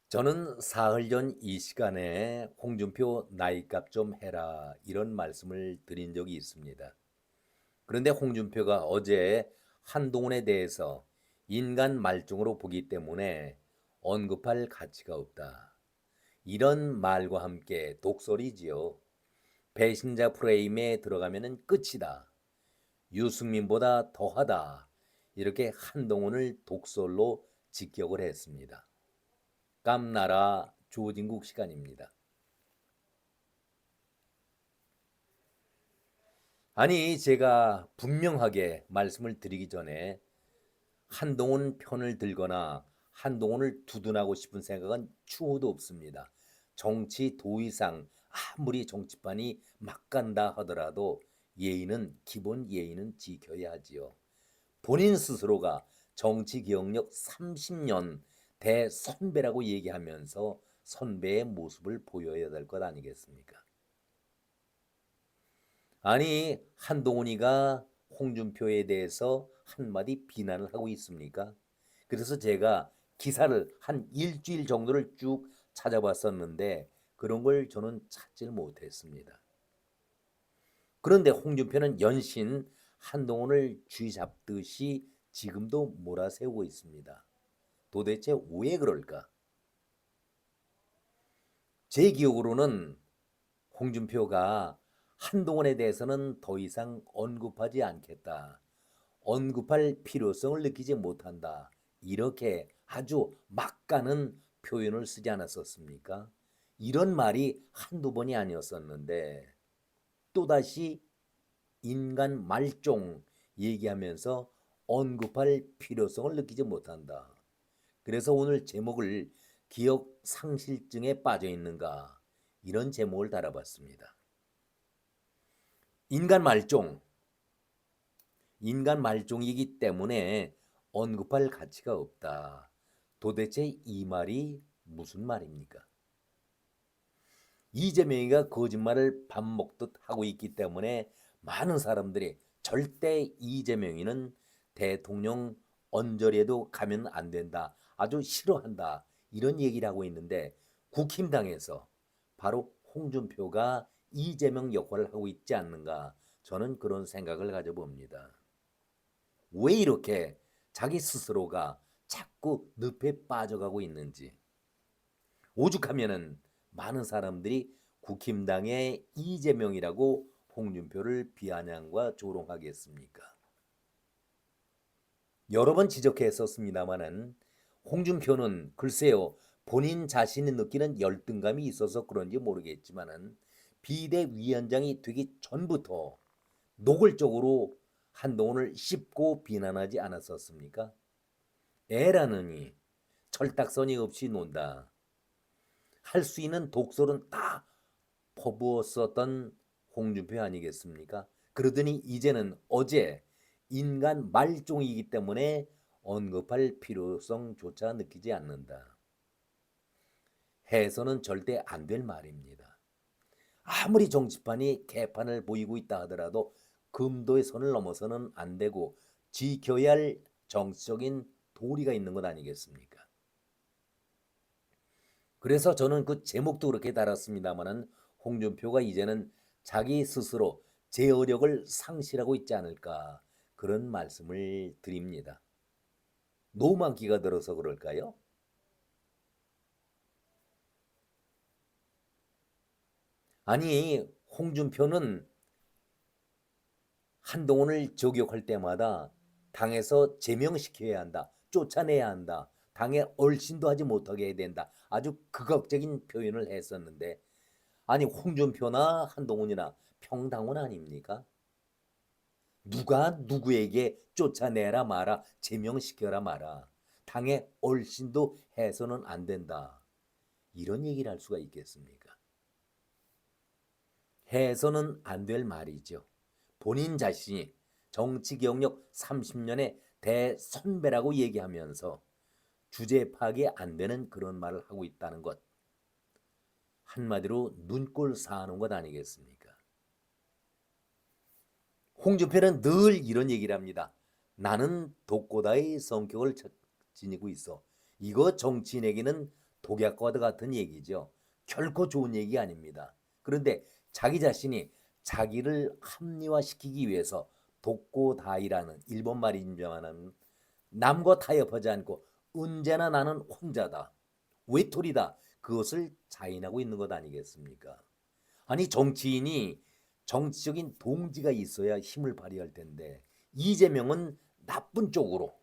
저는 사흘 전 이 시간에 홍준표 나이값 좀 해라 이런 말씀을 드린 적이 있습니다. 그런데 홍준표가 어제 한동훈에 대해서 인간 말종으로 보기 때문에 언급할 가치가 없다. 이런 말과 함께 독설이지요. 배신자 프레임에 들어가면 끝이다. 유승민보다 더하다. 이렇게 한동훈을 독설로 직격을 했습니다. 깜나라 조진국 시간입니다. 아니, 제가 분명하게 말씀을 드리기 전에 한동훈 편을 들거나 한동훈을 두둔하고 싶은 생각은 추호도 없습니다. 정치 도의상 아무리 정치판이 막 간다 하더라도 기본 예의는 지켜야 하지요. 본인 스스로가 정치 기억력 30년 대선배라고 얘기하면서 선배의 모습을 보여야 될 것 아니겠습니까? 아니, 한동훈이가 홍준표에 대해서 한마디 비난을 하고 있습니까? 그래서 제가 기사를 한 일주일 정도를 쭉 찾아봤었는데 그런 걸 저는 찾질 못했습니다. 그런데 홍준표는 연신 한동훈을 쥐잡듯이 지금도 몰아세우고 있습니다. 도대체 왜 그럴까? 제 기억으로는 홍준표가 한동훈에 대해서는 더 이상 언급하지 않겠다. 언급할 필요성을 느끼지 못한다. 이렇게 아주 막가는 표현을 쓰지 않았었습니까? 이런 말이 한두 번이 아니었었는데 또다시 인간 말종 얘기하면서 언급할 필요성을 느끼지 못한다. 그래서 오늘 제목을 기억 상실증에 빠져 있는가 이런 제목을 달아봤습니다. 인간 말종, 인간 말종이기 때문에 언급할 가치가 없다. 도대체 이 말이 무슨 말입니까? 이재명이가 거짓말을 밥 먹듯 하고 있기 때문에 많은 사람들이 절대 이재명이는 대통령 언저리에도 가면 안 된다. 아주 싫어한다. 이런 얘기를 하고 있는데 국힘당에서 바로 홍준표가 이재명 역할을 하고 있지 않는가. 저는 그런 생각을 가져봅니다. 왜 이렇게 자기 스스로가 자꾸 늪에 빠져가고 있는지. 오죽하면은 많은 사람들이 국힘당의 이재명이라고 홍준표를 비아냥과 조롱하겠습니까? 여러 번 지적했었습니다마는 홍준표는 글쎄요 본인 자신이 느끼는 열등감이 있어서 그런지 모르겠지만은 비대위원장이 되기 전부터 노골적으로 한동훈을 씹고 비난하지 않았었습니까? 애라느니 철딱서니 없이 논다. 할 수 있는 독설은 다 퍼부었었던 홍준표 아니겠습니까? 그러더니 이제는 어제 인간 말종이기 때문에 언급할 필요성조차 느끼지 않는다. 해서는 절대 안 될 말입니다. 아무리 정치판이 개판을 보이고 있다 하더라도 금도의 선을 넘어서는 안 되고 지켜야 할 정치적인 도리가 있는 것 아니겠습니까? 그래서 저는 그 제목도 그렇게 달았습니다마는 홍준표가 이제는 자기 스스로 제어력을 상실하고 있지 않을까 그런 말씀을 드립니다. 노만기가 들어서 그럴까요? 아니 홍준표는 한동훈을 저격할 때마다 당에서 제명시켜야 한다. 쫓아내야 한다. 당에 얼씬도 하지 못하게 해야 된다. 아주 극악적인 표현을 했었는데 아니 홍준표나 한동훈이나 평당원 아닙니까? 누가 누구에게 쫓아내라 마라 제명시켜라 마라 당의 얼씬도 해서는 안 된다. 이런 얘기를 할 수가 있겠습니까? 해서는 안 될 말이죠. 본인 자신이 정치 경력 30년의 대선배라고 얘기하면서 주제 파악이 안 되는 그런 말을 하고 있다는 것. 한마디로 눈꼴 사는 것 아니겠습니까? 홍준표는 늘 이런 얘기를 합니다. 나는 독고다의 성격을 지니고 있어. 이거 정치인에게는 독약과도 같은 얘기죠. 결코 좋은 얘기 아닙니다. 그런데 자기 자신이 자기를 합리화시키기 위해서 독고다이라는 일본 말입니다만 남과 타협하지 않고 언제나 나는 혼자다. 외톨이다. 그것을 자인하고 있는 것 아니겠습니까? 아니 정치인이 정치적인 동지가 있어야 힘을 발휘할 텐데 이재명은 나쁜 쪽으로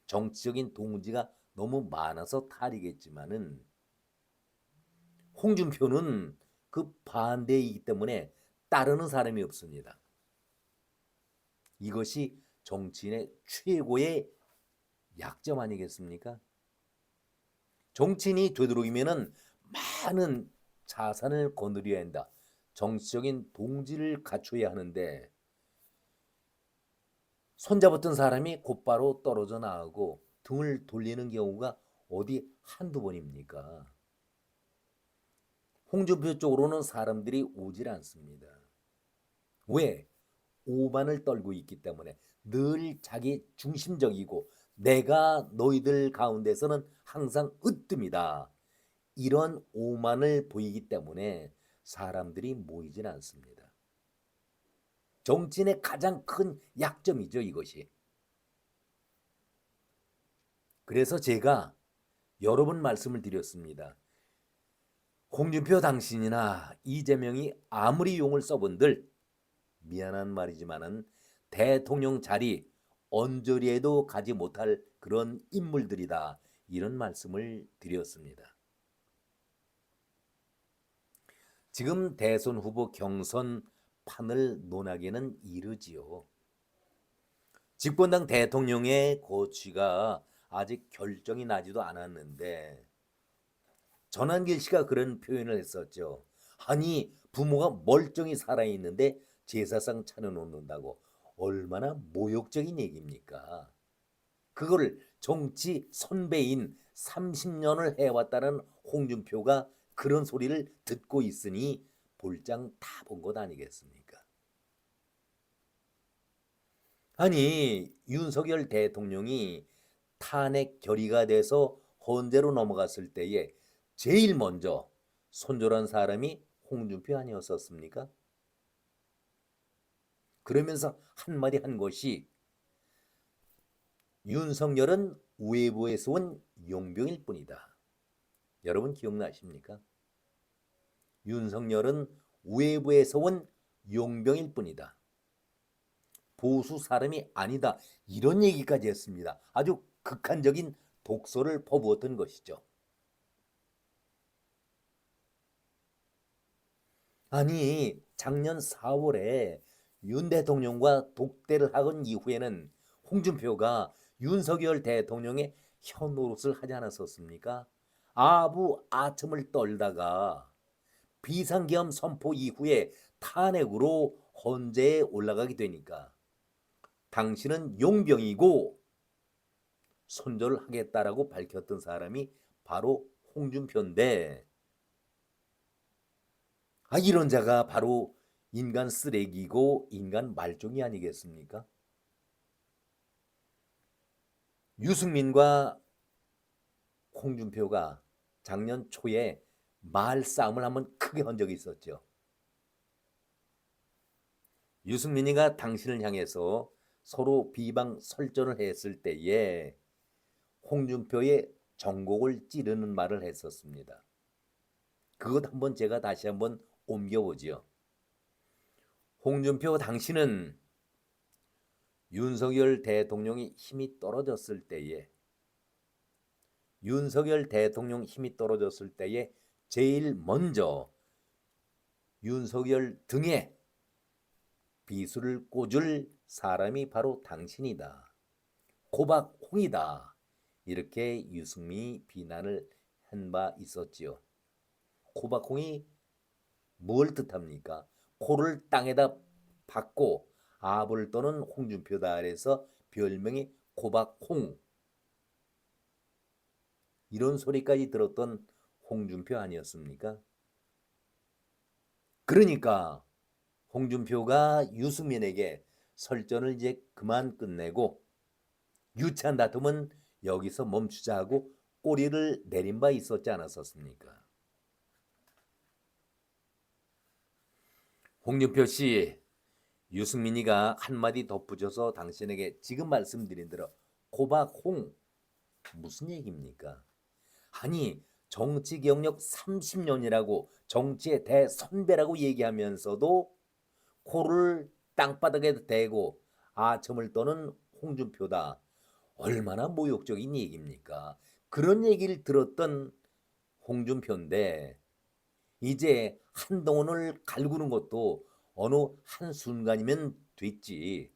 정치적인 동지가 너무 많아서 탈이겠지만은 홍준표는 그 반대이기 때문에 따르는 사람이 없습니다. 이것이 정치인의 최고의 약점 아니겠습니까? 정치인이 되도록이면은 많은 자산을 거느려야 한다. 정치적인 동지를 갖춰야 하는데 손잡았던 사람이 곧바로 떨어져 나가고 등을 돌리는 경우가 어디 한두 번입니까? 홍준표 쪽으로는 사람들이 오질 않습니다. 왜? 오만을 떨고 있기 때문에 늘 자기 중심적이고 내가 너희들 가운데서는 항상 으뜸이다. 이런 오만을 보이기 때문에 사람들이 모이질 않습니다. 정치인의 가장 큰 약점이죠, 이것이. 그래서 제가 여러 번 말씀을 드렸습니다. 홍준표 당신이나 이재명이 아무리 용을 써본들 미안한 말이지만은 대통령 자리 언저리에도 가지 못할 그런 인물들이다. 이런 말씀을 드렸습니다. 지금 대선 후보 경선 판을 논하기는 이르지요. 집권당 대통령의 고취가 아직 결정이 나지도 않았는데 전한길 씨가 그런 표현을 했었죠. 아니 부모가 멀쩡히 살아있는데 제사상 차려놓는다고 얼마나 모욕적인 얘기입니까? 그거를 정치 선배인 30년을 해왔다는 홍준표가 그런 소리를 듣고 있으니 볼장 다 본 것 아니겠습니까? 아니 윤석열 대통령이 탄핵 결의가 돼서 헌재로 넘어갔을 때에 제일 먼저 손절한 사람이 홍준표 아니었었습니까? 그러면서 한마디 한 것이 윤석열은 외부에서 온 용병일 뿐이다. 여러분 기억나십니까? 윤석열은 외부에서 온 용병일 뿐이다. 보수 사람이 아니다. 이런 얘기까지 했습니다. 아주 극한적인 독소를 퍼부었던 것이죠. 아니 작년 4월에 윤 대통령과 독대를 하건 이후에는 홍준표가 윤석열 대통령의 현노릇을 하지 않았었습니까? 아부 아첨을 떨다가 비상계엄 선포 이후에 탄핵으로 헌재에 올라가게 되니까 당신은 용병이고 손절을 하겠다라고 밝혔던 사람이 바로 홍준표인데 이런 자가 바로 인간 쓰레기고 인간 말종이 아니겠습니까? 유승민과 홍준표가 작년 초에 말싸움을 한번 크게 한 적이 있었죠. 유승민이가 당신을 향해서 서로 비방 설전을 했을 때에 홍준표의 정곡을 찌르는 말을 했었습니다. 그것 한번 제가 다시 한번 옮겨보지요. 홍준표 당신은 윤석열 대통령이 힘이 떨어졌을 때에 제일 먼저 윤석열 등에 비수를 꽂을 사람이 바로 당신이다. 고박홍이다. 이렇게 유승민이 비난을 한 바 있었지요. 고박홍이 뭘 뜻합니까? 코를 땅에다 박고 압을 떠는 홍준표다 그래서 별명이 고박홍. 이런 소리까지 들었던 홍준표 아니었습니까? 그러니까 홍준표가 유승민에게 설전을 이제 그만 끝내고 유치한 다툼은 여기서 멈추자 하고 꼬리를 내린 바 있었지 않았었습니까? 홍준표 씨, 유승민이가 한마디 덧붙여서 당신에게 지금 말씀드린 대로 고박홍 무슨 얘기입니까? 아니 정치 경력 30년이라고 정치의 대선배라고 얘기하면서도 코를 땅바닥에 대고 아첨을 떠는 홍준표다. 얼마나 모욕적인 얘기입니까? 그런 얘기를 들었던 홍준표인데 이제 한동훈을 갈구는 것도 어느 한순간이면 됐지.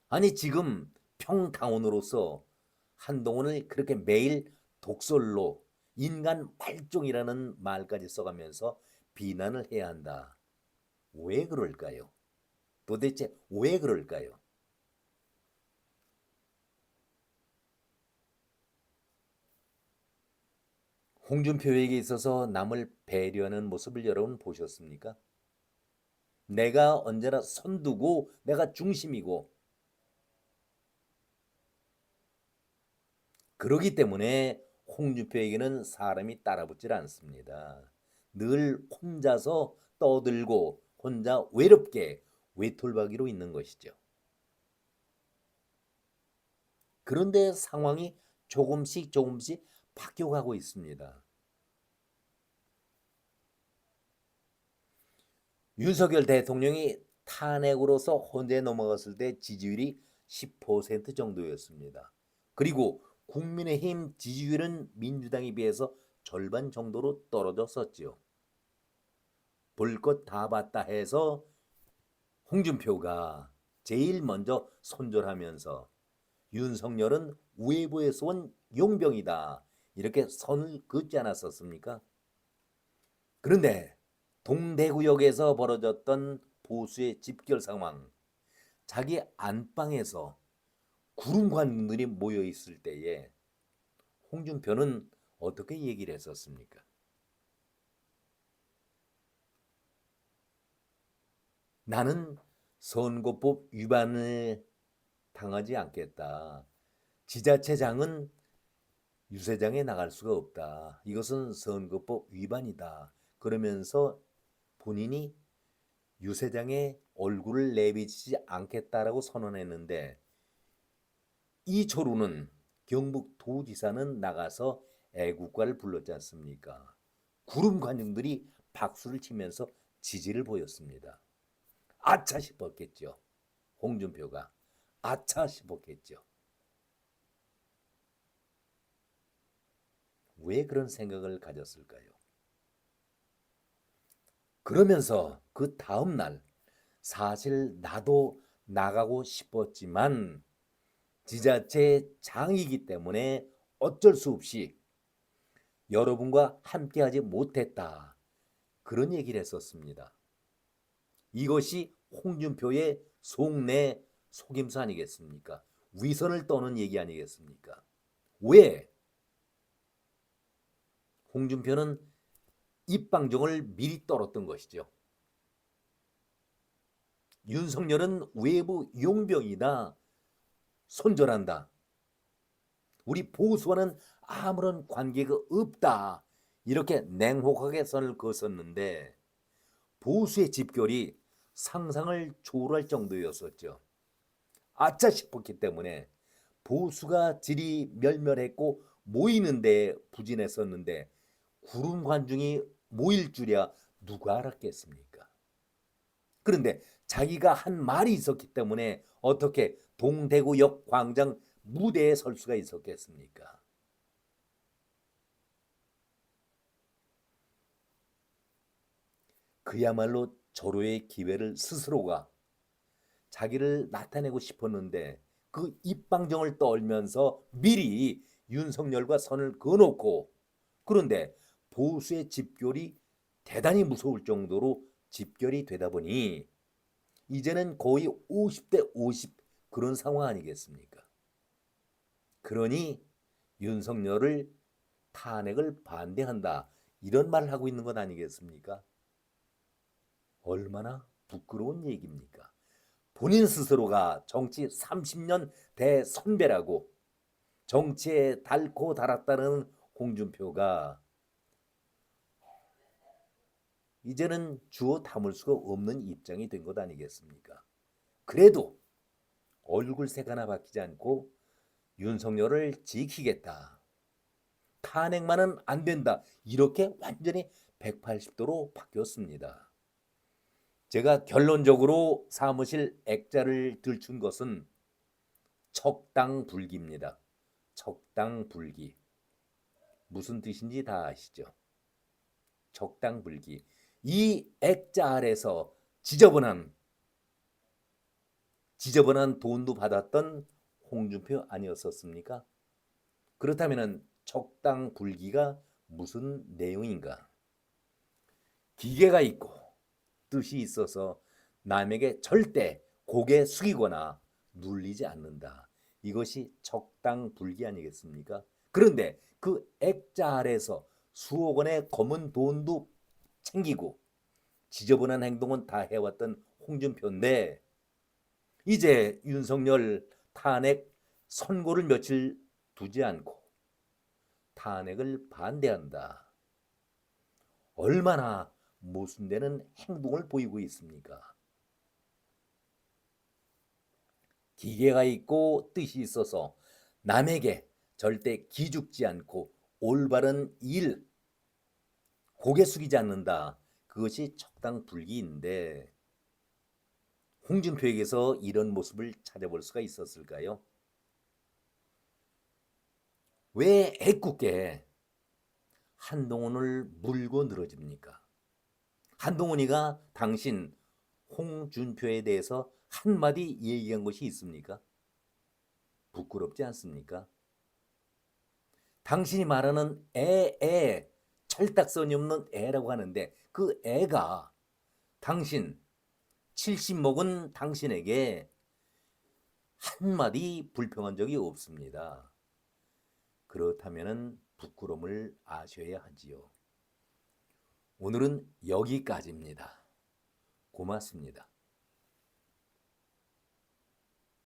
아니 지금 평당원으로서 한동훈을 그렇게 매일 독설로 인간 말종이라는 말까지 써가면서 비난을 해야 한다. 왜 그럴까요? 도대체 왜 그럴까요? 홍준표에게 있어서 남을 배려하는 모습을 여러분 보셨습니까? 내가 언제나 선두고 내가 중심이고 그러기 때문에 홍준표에게는 사람이 따라붙질 않습니다. 늘 혼자서 떠들고 혼자 외롭게 외톨박이로 있는 것이죠. 그런데 상황이 조금씩 바뀌어가고 있습니다. 윤석열 대통령이 탄핵으로서 헌재에 넘어갔을 때 지지율이 10% 정도였습니다. 그리고 국민의힘 지지율은 민주당에 비해서 절반 정도로 떨어졌었죠. 볼 것 다 봤다 해서 홍준표가 제일 먼저 손절하면서 윤석열은 외부에서 온 용병이다. 이렇게 선을 긋지 않았었습니까? 그런데 동대구역에서 벌어졌던 보수의 집결 상황, 자기 안방에서 구름관들이 모여 있을 때에 홍준표는 어떻게 얘기를 했었습니까? 나는 선거법 위반을 당하지 않겠다. 지자체장은 유세장에 나갈 수가 없다. 이것은 선거법 위반이다. 그러면서 본인이 유세장에 얼굴을 내비치지 않겠다라고 선언했는데 이철우는 경북도지사는 나가서 애국가를 불렀지 않습니까? 구름 관중들이 박수를 치면서 지지를 보였습니다. 아차 싶었겠죠. 홍준표가 아차 싶었겠죠. 왜 그런 생각을 가졌을까요? 그러면서 그 다음 날 사실 나도 나가고 싶었지만 지자체 장이기 때문에 어쩔 수 없이 여러분과 함께하지 못했다. 그런 얘기를 했었습니다. 이것이 홍준표의 속내 속임수 아니겠습니까? 위선을 떠는 얘기 아니겠습니까? 왜 홍준표는 입방정을 미리 떨었던 것이죠. 윤석열은 외부 용병이다. 손절한다. 우리 보수와는 아무런 관계가 없다. 이렇게 냉혹하게 선을 그었었는데 보수의 집결이 상상을 초월할 정도였었죠. 아차 싶었기 때문에 보수가 질이 멸멸했고 모이는데 부진했었는데 구름 관중이 모일 줄이야 누가 알았겠습니까? 그런데 자기가 한 말이 있었기 때문에 어떻게 동대구역 광장 무대에 설 수가 있었겠습니까? 그야말로 절호의 기회를 스스로가 자기를 나타내고 싶었는데 그 입방정을 떨면서 미리 윤석열과 선을 그어놓고 그런데 보수의 집결이 대단히 무서울 정도로 집결이 되다 보니 이제는 거의 50대 50 그런 상황 아니겠습니까? 그러니 윤석열을 탄핵을 반대한다 이런 말을 하고 있는 것 아니겠습니까? 얼마나 부끄러운 얘기입니까? 본인 스스로가 정치 30년 대선배라고 정치에 닳고 닳았다는 홍준표가 이제는 주워 담을 수가 없는 입장이 된 것 아니겠습니까? 그래도 얼굴색 하나 바뀌지 않고 윤석열을 지키겠다. 탄핵만은 안 된다. 이렇게 완전히 180도로 바뀌었습니다. 제가 결론적으로 사무실 액자를 들춘 것은 척당불기입니다. 척당불기. 무슨 뜻인지 다 아시죠? 척당불기. 이 액자 아래서 지저분한 돈도 받았던 홍준표 아니었었습니까? 그렇다면 척당불기가 무슨 내용인가? 기계가 있고 뜻이 있어서 남에게 절대 고개 숙이거나 눌리지 않는다. 이것이 척당불기 아니겠습니까? 그런데 그 액자 아래서 수억 원의 검은 돈도 챙기고 지저분한 행동은 다 해왔던 홍준표인데 이제 윤석열 탄핵 선고를 며칠 두지 않고 탄핵을 반대한다. 얼마나 모순되는 행동을 보이고 있습니까? 기계가 있고 뜻이 있어서 남에게 절대 기죽지 않고 올바른 일, 고개 숙이지 않는다. 그것이 척당불기인데 홍준표에게서 이런 모습을 찾아볼 수가 있었을까요? 왜 애꿎게 한동훈을 물고 늘어집니까? 한동훈이가 당신 홍준표에 대해서 한마디 얘기한 것이 있습니까? 부끄럽지 않습니까? 당신이 말하는 철딱선이 없는 애라고 하는데 그 애가 당신 70 먹은 당신에게 한마디 불평한 적이 없습니다. 그렇다면 부끄러움을 아셔야 하지요. 오늘은 여기까지입니다. 고맙습니다.